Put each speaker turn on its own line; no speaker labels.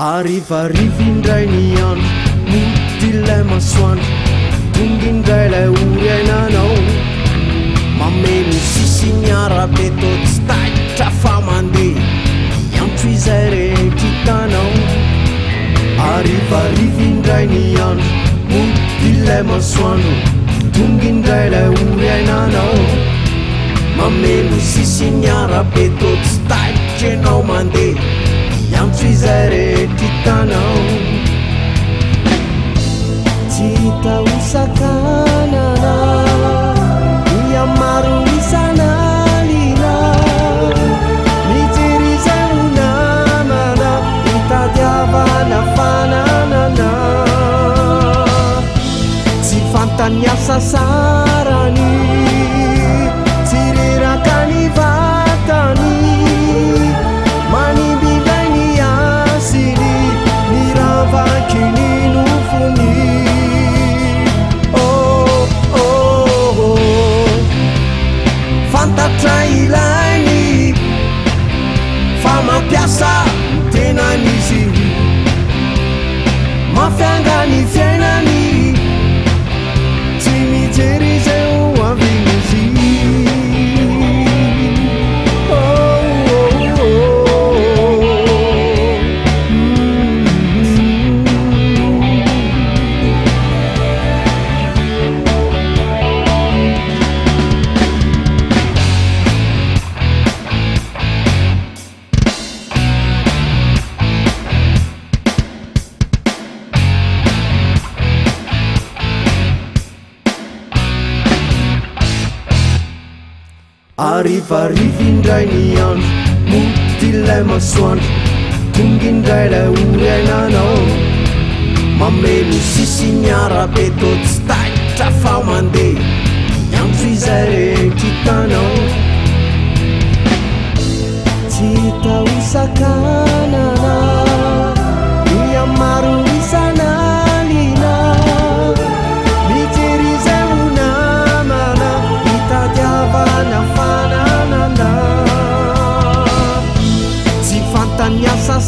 Arivindray ny andro modilay masoandro tongindray lay oryananao mameno sisi miarabe to tsy taitra fa mandeha iantso izay rekitanao arivindray ny andro modilay masoandro tongindray lay oryananao mameno sisi miarabe to tsy taitra anao mandeha iantso izay rekitanao tsy tahosakanana iamaro isanalina mijery zay ho namana hitadiavana fananana tsy fantany asa sarany tsy reraka ny vatany manimbindray ny asiny miravaky ny nofony fantatra ilainy fa mampiasa tenanizy mafiangany fiainany tsy mijery zay ho avinizy arivindray ny andro modilay masoandro tongindray lay oryananao mameno sisi miarabe to tsy taitra fa mandeha iantso izay rekitanao tsy tahosakanana iamaro isanalina mijery zay ho namana hitadiavana fananana tsy fantany asa